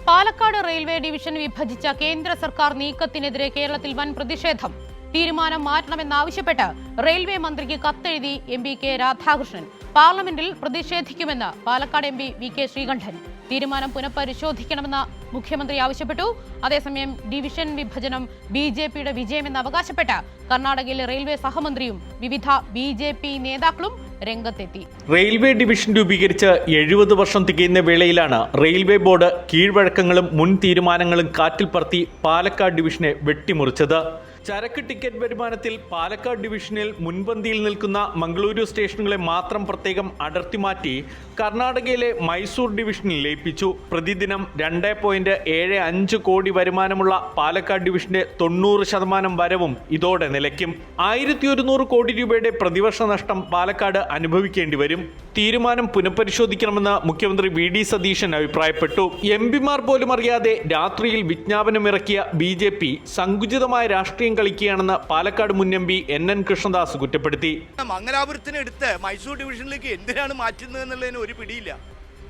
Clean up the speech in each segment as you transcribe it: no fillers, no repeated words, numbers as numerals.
Palakkad railway division വിഭജിച്ച കേന്ദ്ര സർക്കാർ നീക്കത്തിനെതിരെ കേരളത്തിൽ വൻ പ്രതിഷേധം. തീരുമാനം മാറ്റണമെന്നാവശ്യപ്പെട്ട് റെയിൽവേ മന്ത്രിക്ക് കത്തെഴുതി MP കെ രാധാകൃഷ്ണൻ. പാർലമെന്റിൽ പ്രതിഷേധിക്കുമെന്ന് പാലക്കാട് MP VK ശ്രീകണ്ഠൻ. തീരുമാനം പുനഃപരിശോധിക്കണമെന്ന് മുഖ്യമന്ത്രി ആവശ്യപ്പെട്ടു. അതേസമയം ഡിവിഷൻ വിഭജനം BJPയുടെ വിജയമെന്ന് അവകാശപ്പെട്ട് കർണാടകയിലെ റെയിൽവേ സഹമന്ത്രിയും വിവിധ BJP നേതാക്കളും രംഗത്തെത്തി. റെയിൽവേ ഡിവിഷൻ രൂപീകരിച്ച് 70 വർഷം തികയുന്ന വേളയിലാണ് റെയിൽവേ ബോർഡ് കീഴ്വഴക്കങ്ങളും മുൻ തീരുമാനങ്ങളും കാറ്റിൽ പറത്തി പാലക്കാട് ഡിവിഷനെ വെട്ടിമുറിച്ചത്. ചരക്ക് ടിക്കറ്റ് വരുമാനത്തിൽ പാലക്കാട് ഡിവിഷനിൽ മുൻപന്തിയിൽ നിൽക്കുന്ന മംഗളൂരു സ്റ്റേഷനുകളെ മാത്രം പ്രത്യേകം അടർത്തി മാറ്റി കർണാടകയിലെ മൈസൂർ ഡിവിഷനിൽ ലയിപ്പിച്ചു. പ്രതിദിനം 2.75 കോടി വരുമാനമുള്ള പാലക്കാട് ഡിവിഷന്റെ 90% വരവും ഇതോടെ നിലയ്ക്കും. 1100 കോടി രൂപയുടെ പ്രതിവർഷ നഷ്ടം പാലക്കാട് അനുഭവിക്കേണ്ടി വരും. തീരുമാനം പുനഃപരിശോധിക്കണമെന്ന് മുഖ്യമന്ത്രി VD സതീശൻ അഭിപ്രായപ്പെട്ടു. MP-മാർ പോലും അറിയാതെ രാത്രിയിൽ വിജ്ഞാപനമിറക്കിയ BJP സങ്കുചിതമായ രാഷ്ട്രീയം കളിക്കുകയാണെന്ന് പാലക്കാട് മുൻ MP NN കൃഷ്ണദാസ് കുറ്റപ്പെടുത്തി. മംഗലാപുരത്തിന് എടുത്ത് മൈസൂർ ഡിവിഷനിലേക്ക് എന്തിനാണ് മാറ്റുന്നത് എന്നുള്ളതിന് ഒരു പിടിയില്ല.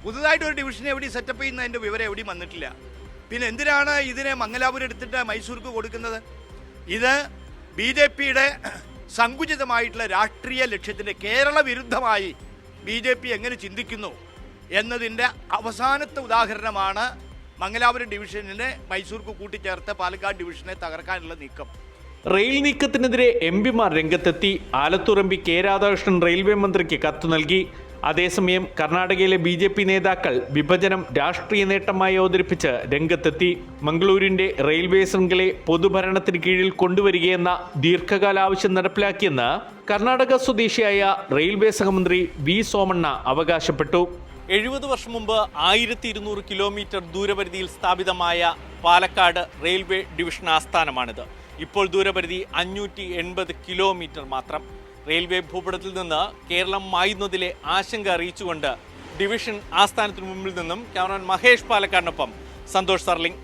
പുതുതായിട്ട് ഒരു ഡിവിഷൻ എവിടെ സെറ്റപ്പ് ചെയ്യുന്നതിൻ്റെ വിവരം എവിടെയും വന്നിട്ടില്ല. പിന്നെ എന്തിനാണ് ഇതിനെ മംഗലാപുരം എടുത്തിട്ട് മൈസൂർക്ക് കൊടുക്കുന്നത്? ഇത് BJPയുടെ സങ്കുചിതമായിട്ടുള്ള രാഷ്ട്രീയ ലക്ഷ്യത്തിൻ്റെ കേരള വിരുദ്ധമായി BJP എങ്ങനെ ചിന്തിക്കുന്നു എന്നതിൻ്റെ അവസാനത്തെ ഉദാഹരണമാണ് മംഗലാപുരം ഡിവിഷനിനെ മൈസൂർക്ക് കൂട്ടിച്ചേർത്ത് പാലക്കാട് ഡിവിഷനെ തകർക്കാനുള്ള നീക്കം. റെയിൽ നീക്കത്തിനെതിരെ MP-മാർ രംഗത്തെത്തി. Alathur MP K Radhakrishnan railway മന്ത്രിക്ക് കത്ത് നൽകി. അതേസമയം കർണാടകയിലെ BJP നേതാക്കൾ വിഭജനം രാഷ്ട്രീയ നേട്ടമായി അവതരിപ്പിച്ച് രംഗത്തെത്തി. മംഗളൂരിന്റെ റെയിൽവേ ശൃംഖലയെ പൊതുഭരണത്തിന് കീഴിൽ കൊണ്ടുവരികയെന്ന ദീർഘകാല ആവശ്യം നടപ്പിലാക്കിയെന്ന് കർണാടക സ്വദേശിയായ റെയിൽവേ സഹമന്ത്രി V സോമണ്ണ അവകാശപ്പെട്ടു. 70 വർഷം മുമ്പ് 1200 കിലോമീറ്റർ ദൂരപരിധിയിൽ സ്ഥാപിതമായ പാലക്കാട് റെയിൽവേ ഡിവിഷൻ ആസ്ഥാനമാണിത്. ഇപ്പോൾ ദൂരപരിധി 580 കിലോമീറ്റർ മാത്രം. റെയിൽവേ ഭൂപടത്തിൽ നിന്ന് കേരളം മായുന്നതിലെ ആശങ്ക അറിയിച്ചുകൊണ്ട് ഡിവിഷൻ ആസ്ഥാനത്തിന് മുമ്പിൽ നിന്നും ക്യാമറമാൻ മഹേഷ് പാലക്കാടിനൊപ്പം സന്തോഷ് സർലിംഗ്.